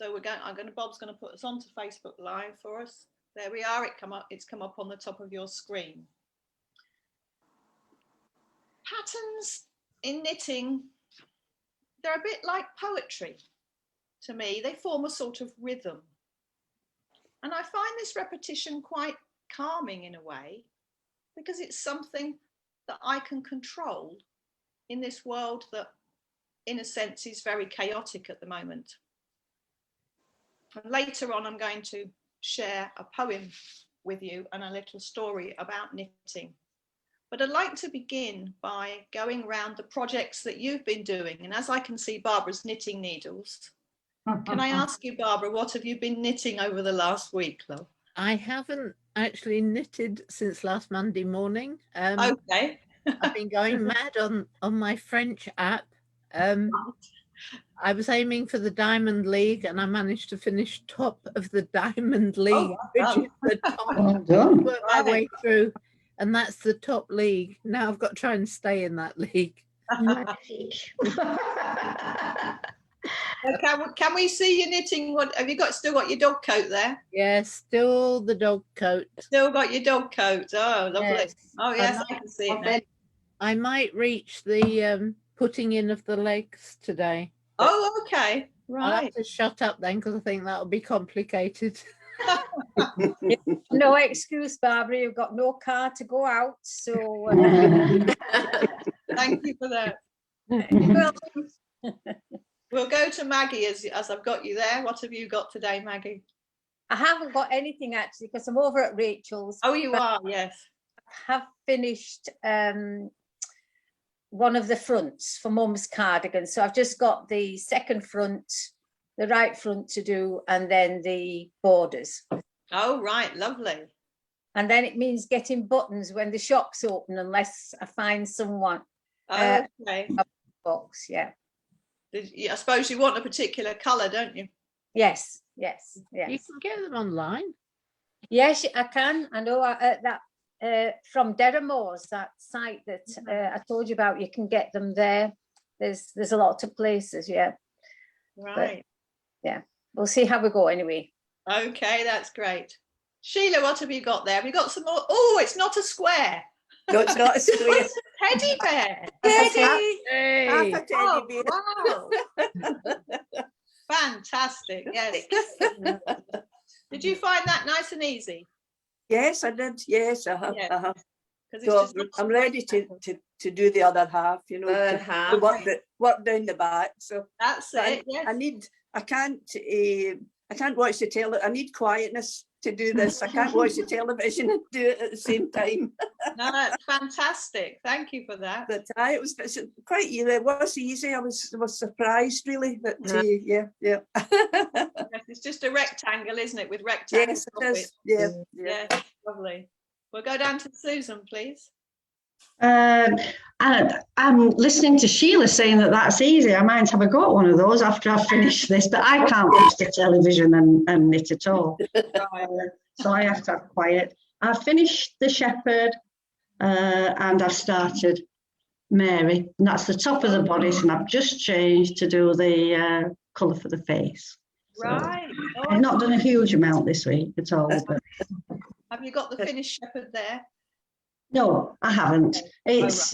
So Bob's going to put us onto Facebook Live for us. There we are. It's come up on the top of your screen. Patterns in knitting, they're a bit like poetry to me. They form a sort of rhythm. And I find this repetition quite calming in a way, because it's something that I can control in this world that, in a sense, is very chaotic at the moment. And later on, I'm going to share a poem with you and a little story about knitting. But I'd like to begin by going around the projects that you've been doing. And as I can see Barbara's knitting needles, can I ask you, Barbara, what have you been knitting over the last week, love? I haven't actually knitted since last Monday morning. Okay. I've been going mad on my French app. I was aiming for the Diamond League and I managed to finish top of the Diamond League, which is the top. Well done. Work my way through, and that's the top league. Now I've got to try and stay in that league. Can we see you knitting? What have you got? Still got your dog coat there? Yes, still the dog coat. Still got your dog coat. Oh, lovely. Yes. Oh, yes, I can see it now. I might reach the putting in of the legs today. Oh, okay. Right. I'll have to shut up then, because I think that'll be complicated. No excuse, Barbara. You've got no car to go out, so Thank you for that. We'll go to Maggie as I've got you there. What have you got today, Maggie? I haven't got anything actually, because I'm over at Rachel's. Oh, you are, yes. I have finished one of the fronts for Mum's cardigan, so I've just got the second front, the right front to do, and then the borders. Oh, right, lovely. And then it means getting buttons when the shop's open, unless I find someone. Okay. Box, yeah. I suppose you want a particular colour, don't you? Yes. You can get them online. Yes, I can. I know that from Deramores, that site that I told you about, you can get them there. There's a lot of places, yeah. Right. But, yeah, we'll see how we go anyway. Okay, that's great. Sheila, what have you got there? Have you got some more? Oh, it's not a square. No, it's not a square. It's a teddy bear. Hey. Half a teddy bear. Wow. Fantastic. Yes. Did you find that nice and easy? Yes, I did. Yes, I have. Yes. I have. So I'm ready to do the other half, you know, to work down the back. So that's it. Yes. I can't watch the television. I need quietness to do this. I can't watch the television and do it at the same time. No, that's fantastic. Thank you for that. But it was quite easy. It was easy. I was surprised, really. But yeah. Yes, it's just a rectangle, isn't it? With rectangles. Yes, it is. Yeah. Lovely. We'll go down to Susan, please. And I'm listening to Sheila saying that that's easy. I might have a go at one of those after I finish this, but I can't watch the television and knit at all. So I have to have quiet. I've finished the shepherd and I've started Mary, and that's the top of the bodice, and I've just changed to do the colour for the face. So right. I've not done a huge amount this week at all. But have you got the finished shepherd there? No, I haven't. It's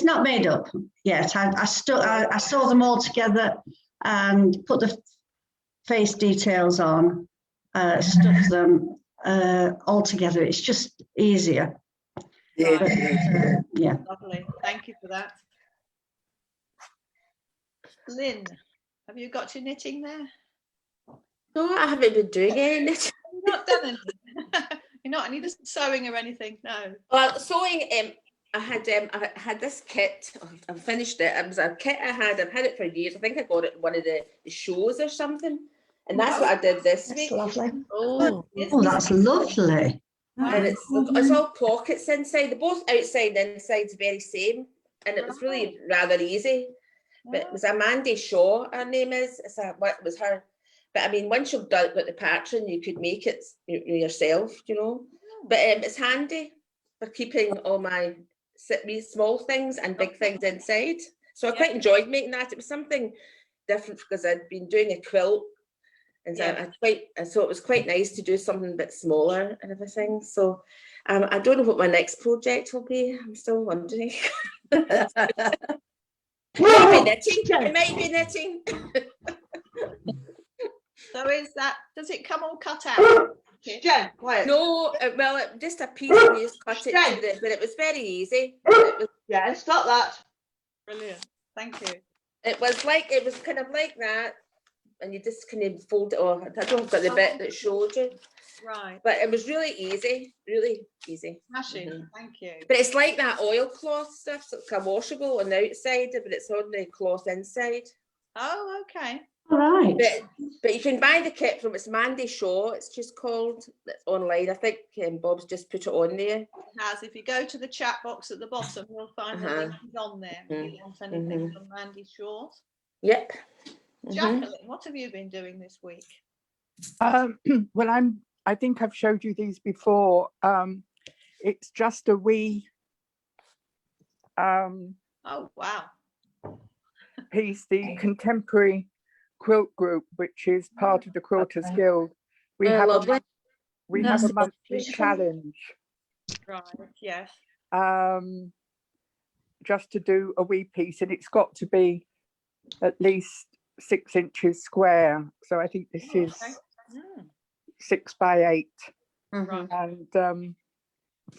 not made up yet. I saw them all together and put the face details on, stuff them all together. It's just easier. Yeah. Lovely. Thank you for that. Lynn, have you got your knitting there? No, I haven't been doing any knitting. You've not done anything. You're not any sewing or anything, no. Well, sewing. I had this kit. I finished it. It was a kit I had. I've had it for years. I think I got it in one of the shows or something, and that's what I did this week. Lovely. Oh, that's lovely. And it's all pockets inside. They're both outside and inside's very same, and it was really rather easy. But it was Amanda Shaw. Her name is. What was her? But I mean, once you've got the pattern, you could make it yourself, you know. But it's handy for keeping all my small things and big things inside. So I quite enjoyed making that. It was something different because I'd been doing a quilt And Yeah. so it was quite nice to do something a bit smaller and everything. So I don't know what my next project will be. I'm still wondering. It might be knitting. It might be knitting. So does it come all cut out? Jen, quiet. No, just a piece of news cut it to this, but it was very easy. Yeah, stop that. Brilliant. Thank you. It was kind of like that, and you just kind of fold it. Oh, I don't have got the bit that showed you, Right. but it was really easy, really easy. Smashing. Thank you. But it's like that oilcloth stuff, so it's kind of washable on the outside, but it's on the cloth inside. Oh, okay. All right. But you can buy the kit from, it's Mandy Shaw, it's just called, it's online. I think Bob's just put it on there. As if you go to the chat box at the bottom, you'll find the link is on there. If you want anything from Mandy Shaw's. Yep. Jacqueline, what have you been doing this week? Well, I think I've showed you these before. It's just a wee Oh, wow. piece, the Contemporary Quilt Group, which is part of the Quilters Guild. We have lovely. a monthly challenge. Right, yes. Just to do a wee piece, and it's got to be at least 6 inches square. So I think this is 6 by 8. Right. And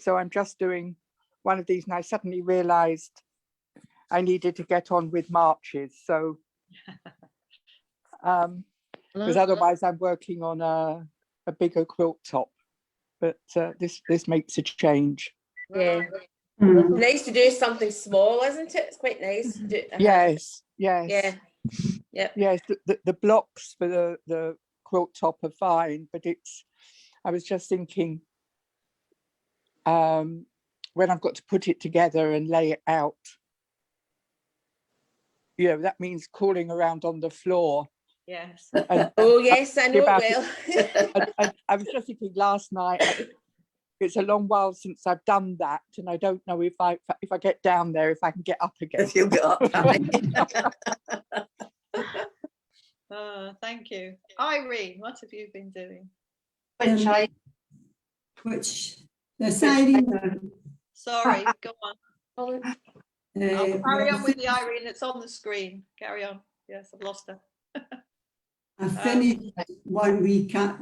so I'm just doing one of these, and I suddenly realized I needed to get on with marches. So because otherwise I'm working on a bigger quilt top, but this makes a change. Yeah. Nice to do something small, isn't it? It's quite nice to do. Yes. Yeah. Yep. Yes, the blocks for the quilt top are fine, but I was just thinking, when I've got to put it together and lay it out, that means crawling around on the floor. Yes. Oh yes, I know it will. I was just thinking last night, it's a long while since I've done that, and I don't know if I get down there, if I can get up again. If you get up. Thank you. Irene, what have you been doing? Which the siding. Sorry, go on. I'll carry on with the I Irene that's on the screen. Carry on. Yes, I've lost her. finished one week hat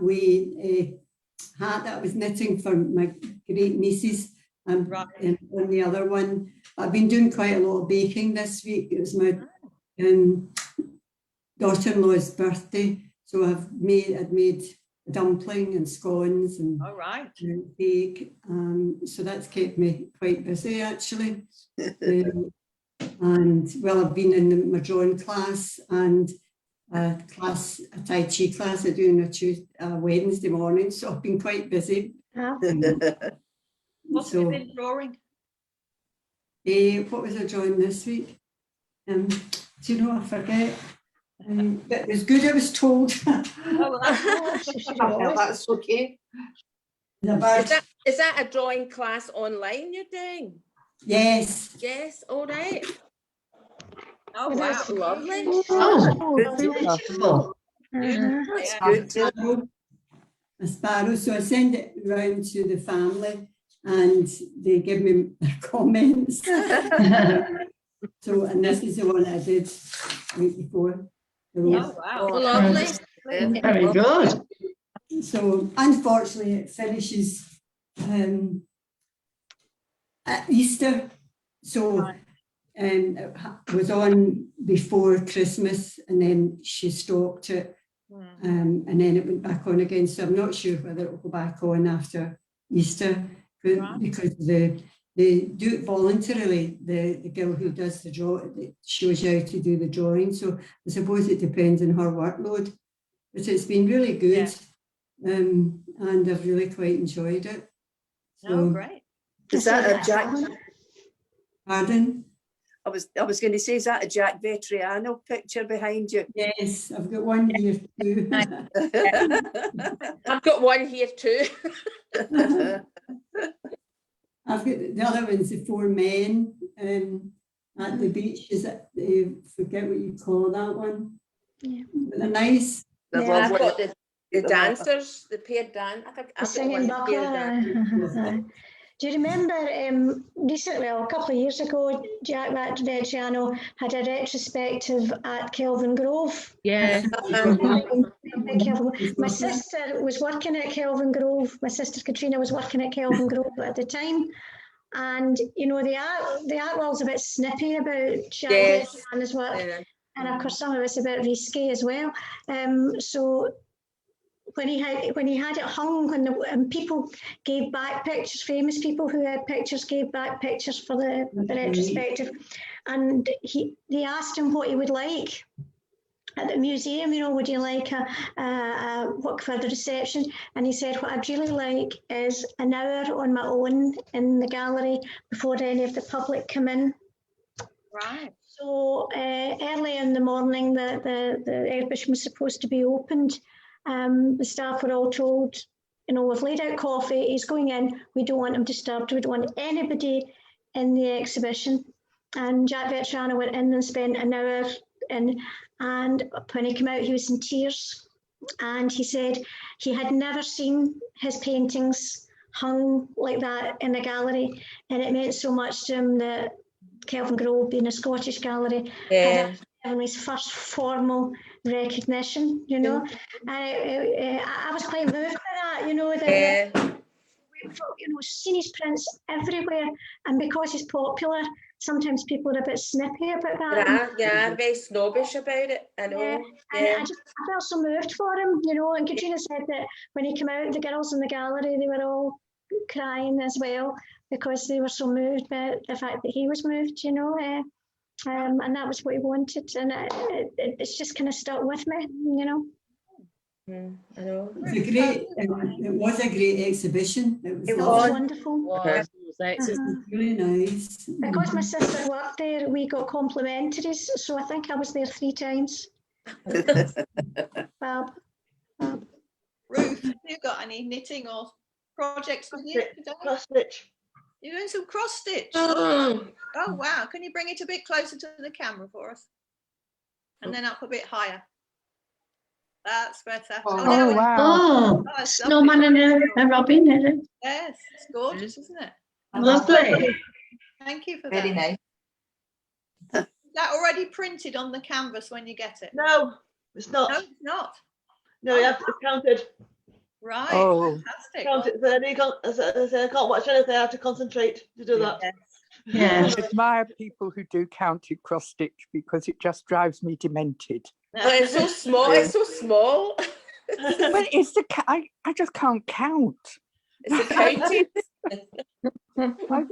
that I was knitting for my great nieces, and on the other one I've been doing quite a lot of baking this week. It was my daughter-in-law's birthday, so I'd made a dumpling and scones and cake, so that's kept me quite busy actually. And well, I've been in my drawing class and a Tai Chi class I do on a Wednesday morning, so I've been quite busy. What have you been drawing? What was I drawing this week? Do you know, I forget. But it was good, I was told. That's okay. Is that a drawing class online you're doing? Yes. Yes, all right. Oh, wow. Lovely. Beautiful. That's good. A sparrow. So I send it round to the family and they give me their comments. So, and this is the one I did right before. Oh, wow. Lovely. Very good. So unfortunately it finishes at Easter. So it was on before Christmas and then she stopped it, and then it went back on again. So I'm not sure whether it will go back on after Easter, because they do it voluntarily. The girl who does the draw shows you how to do the drawing. So I suppose it depends on her workload, but it's been really good, and I've really quite enjoyed it. So, great. Is that a Jack? Pardon? I was going to say, is that a Jack Vetriano picture behind you? Yes, I've got one here too. I've got one here too. I've got the other one's the 4 men at the beach. Is it? Forget what you call that one. Yeah. But they're nice. There's Yeah. I've one got the the dancers, the paired dance. I think The I've got singing one paired dance. buckler. Do you remember recently, well, a couple of years ago, Jack Vetriano had a retrospective at Kelvin Grove? Yeah. My sister was working at Kelvin Grove. My sister Katrina was working at Kelvin Grove at the time. And, you know, the art world's a bit snippy about Jack Yes. Vetriano's work. Yeah. And of course, some of it's a bit risque as well. So when he had it hung, when people gave back pictures, famous people who had pictures gave back pictures for the retrospective, and they asked him what he would like at the museum. You know, would you like what for the reception? And he said, what I'd really like is an hour on my own in the gallery before any of the public come in. Right. So early in the morning, the exhibition was supposed to be opened. The staff were all told, you know, we've laid out coffee, he's going in, we don't want him disturbed, we don't want anybody in the exhibition. And Jack Vetriano went in and spent an hour in, and when he came out, he was in tears. And he said he had never seen his paintings hung like that in a gallery, and it meant so much to him that Kelvin Grove, being a Scottish gallery, had given his first formal recognition, you know. And I was quite moved by that, you know, that we've, you know, seen his prints everywhere, and because he's popular, sometimes people are a bit snippy about that. Yeah, very snobbish about it. I know. And I felt so moved for him, you know. And Katrina said that when he came out, the girls in the gallery, they were all crying as well, because they were so moved by the fact that he was moved, you know, and that was what he wanted, and it's just kind of stuck with me, you know. I know. It was a great exhibition. It was wonderful. It was really nice. Because my sister worked there, we got complimentaries, so I think I was there 3 times. Fab. Ruth, have you got any knitting or projects with you today? Cross stitch. You're doing some cross stitch. Oh wow! Can you bring it a bit closer to the camera for us, and then up a bit higher? That's better. Oh, wow. Oh, it's snowman and a robin, is it? Yes, it's gorgeous, isn't it? Lovely. Thank you for Very that. nice. Is that already printed on the canvas when you get it? No, it's not. No, it's not. No, you have to count it. Right. Oh. Fantastic. Count it. So I can't watch anything. I have to concentrate to do that. Yeah. I admire people who do counted cross stitch because it just drives me demented. Oh, it's so small. It's so small. Well, it's I just can't count. It's the counting.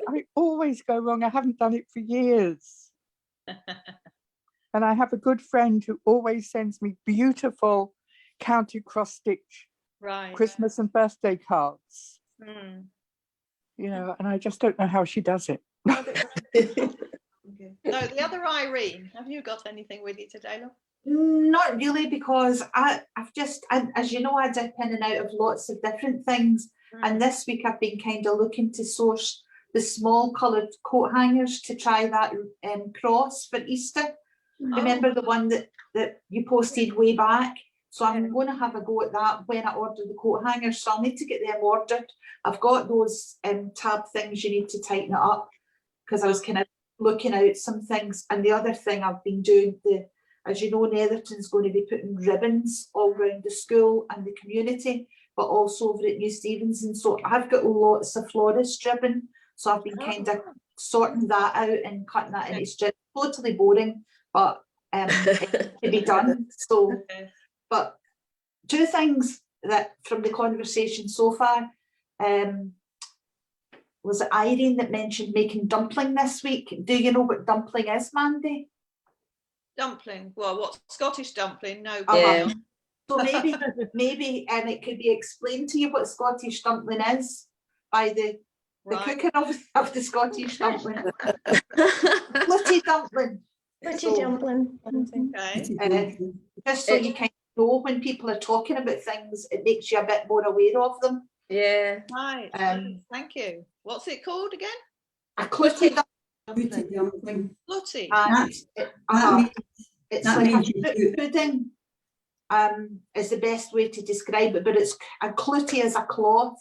I always go wrong. I haven't done it for years. And I have a good friend who always sends me beautiful counted cross stitch Christmas and birthday cards. You know, and I just don't know how she does it. No, the other Irene, have you got anything with you today, love? Not really, because I've just, as you know, I dip in and out of lots of different things. And this week I've been kind of looking to source the small coloured coat hangers to try that cross for Easter. Remember the one that you posted way back? So I'm going to have a go at that when I order the coat hangers. So I'll need to get them ordered. I've got those tab things you need to tighten it up, because I was kind of looking out some things. And the other thing I've been doing, as you know, Netherton's going to be putting ribbons all around the school and the community, but also over at New Stevenson. So I've got lots of florist ribbon. So I've been kind of sorting that out and cutting that, and it's just totally boring, but it can be done. So, but 2 things that from the conversation so far, was it Irene that mentioned making dumpling this week? Do you know what dumpling is, Mandy? Dumpling. Well, what Scottish dumpling? No. So maybe it could be explained to you what Scottish dumpling is by the cooker of the Scottish dumpling. Flitty dumpling. Flitty dumpling. Okay. Just so you kind of know when people are talking about things, it makes you a bit more aware of them. Yeah. Right. Thank you. What's it called again? A clutty dumpling. Flutty. It's like a pudding. is the best way to describe it, but it's a clootie is a cloth,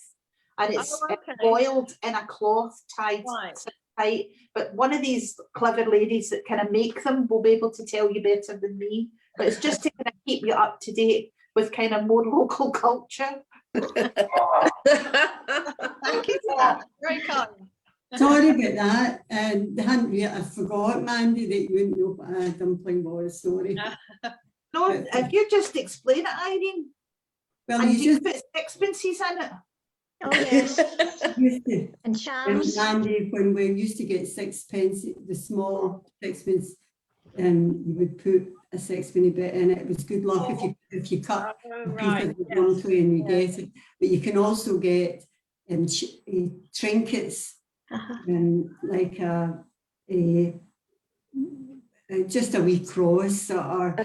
and it's boiled in a cloth tied tight. But one of these clever ladies that kind of make them will be able to tell you better than me. But it's just to kind of keep you up to date with kind of more local culture. Thank you for that. Very kind. Sorry about that. I forgot, Mandy, that you wouldn't know what a dumpling was. Sorry. No, if you just explain it, Irene. Well, and you just put sixpences in it. Oh yes. used to, And charms. Mandy, when we used to get sixpence, the small sixpence, you would put a sixpenny bit in it. It was good luck if you cut a piece of the dumpling and you get it. But you can also get trinkets, like just a wee cross or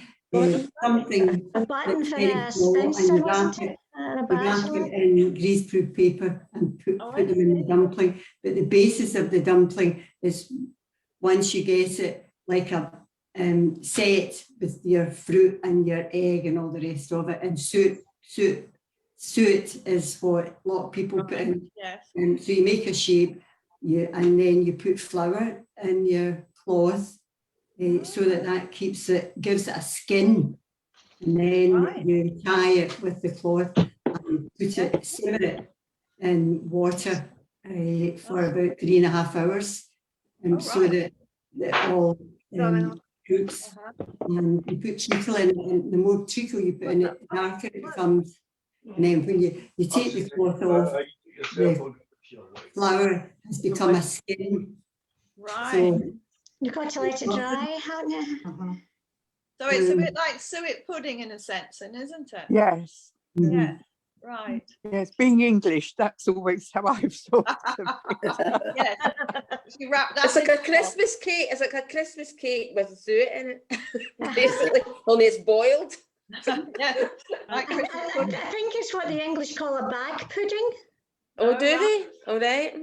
something. A button for very a small, and spinster, you wrap wasn't it? you wrap it in greaseproof paper and put them in the dumpling. But the basis of the dumpling is, once you get it, like a set with your fruit and your egg and all the rest of it, and suet is what a lot of people put in. Yes. So you make a shape, and then you put flour in your cloth, so that gives it a skin, and then you tie it with the cloth and simmer it in water for about 3.5 hours, so that it all cooks. And you put treacle in it, and the more treacle you put in it, the darker it becomes. And then when you take the cloth off, the flour has become a skin. So, you've got to let it dry, haven't you? So it's a bit like suet pudding in a sense, isn't it? Yes. Yeah. Right. Yes, being English, that's always how I've thought of it. Yes. You wrap that. It's like a Christmas cake. It's like a Christmas cake with suet in it, basically. Only it's boiled. Yeah. I think it's what the English call a bag pudding. Oh, do they? All right.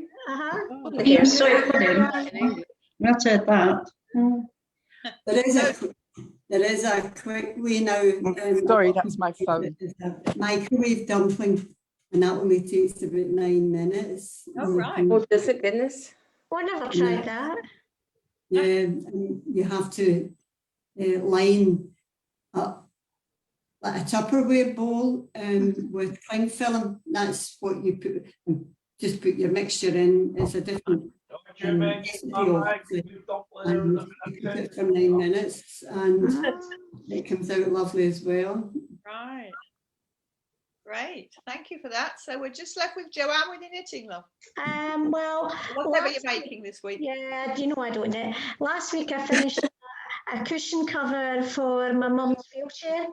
Peep suet pudding. Not heard that. There is a quick way now. Sorry, that's my phone. Microwave dumpling, and that only takes about 9 minutes. Oh, right. Oh, does it? Goodness. I never tried that. Yeah, and you have to line up a Tupperware bowl with cling film. That's what you put. And just put your mixture in. It's a different recipe, obviously. And you cook it for 9 minutes, and it comes out lovely as well. Right. Great. Thank you for that. So we're just left with Joanne with your knitting, love. Well, whatever you're making this week. Yeah, you know I don't knit. Last week I finished a cushion cover for my mum's wheelchair.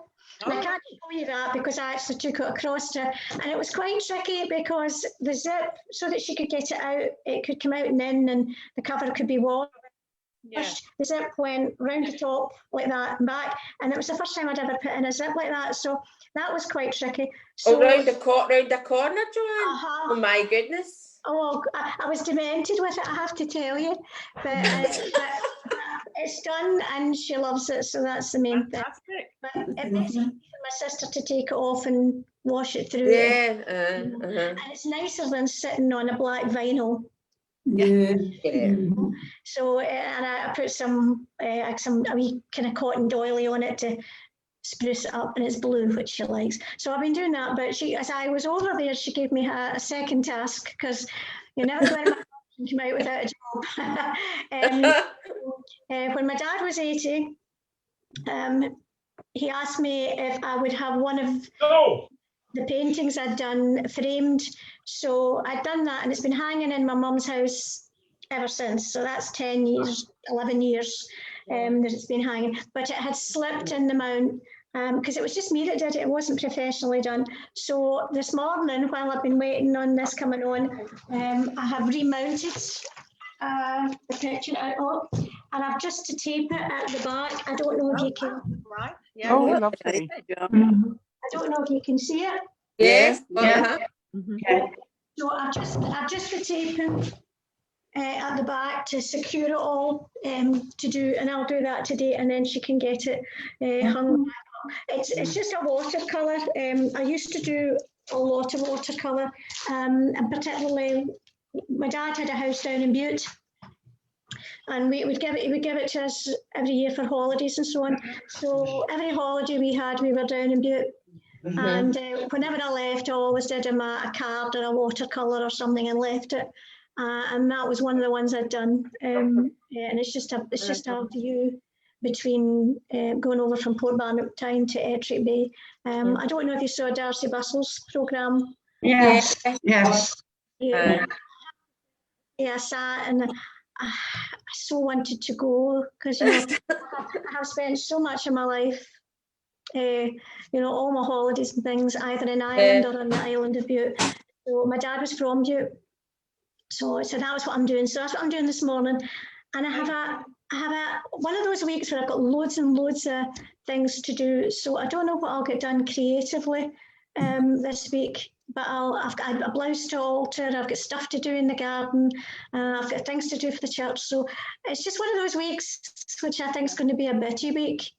And I can't show you that because I actually took it across to her, and it was quite tricky because the zip, so that she could get it out, it could come out and in, and the cover could be washed. Yeah. The zip went round the top like that and back, and it was the first time I'd ever put in a zip like that, so that was quite tricky. So, round the corner, Joanne? Oh my goodness. Oh, I was demented with it, I have to tell you, but it's done and she loves it, so that's the main thing. But it makes it easy for my sister to take it off and wash it through. Yeah, and it's nicer than sitting on a black vinyl. Yeah. So, and I put some a wee kind of cotton doily on it to spruce it up, and it's blue, which she likes. So I've been doing that, but as I was over there, she gave me a second task, because you're never going to come out without a job. When my dad was 80, he asked me if I would have one of the paintings I'd done framed. So I'd done that, and it's been hanging in my mum's house ever since. So that's 10 years, 11 years that it's been hanging. But it had slipped in the mount because it was just me that did it. It wasn't professionally done. So this morning, while I've been waiting on this coming on, I have remounted the picture out, and I've just to tape it at the back. I don't know if you can. Right. Yeah. Oh, lovely. I don't know if you can see it. Yes. Yeah. So I've just the taping at the back to secure it all to do, and I'll do that today, and then she can get it hung back It's just a watercolour. I used to do a lot of watercolour, and particularly my dad had a house down in Butte, and he would give it to us every year for holidays and so on. So every holiday we had, we were down in Butte. And whenever I left, I always did him a card or a watercolour or something and left it. And that was one of the ones I'd done. And it's just a view between going over from Port Barnett to Ettrick Bay. I don't know if you saw Darcy Bustle's programme. Yes, yes. Yeah, I sat and I so wanted to go because, you know, I have spent so much of my life, you know, all my holidays and things either in Ireland or on the island of Butte. So my dad was from Butte. So that was what I'm doing. So that's what I'm doing this morning. And I have one of those weeks where I've got loads and loads of things to do. So I don't know what I'll get done creatively this week, but I've got a blouse to alter, I've got stuff to do in the garden, I've got things to do for the church. So it's just one of those weeks which I think is going to be a bitty week.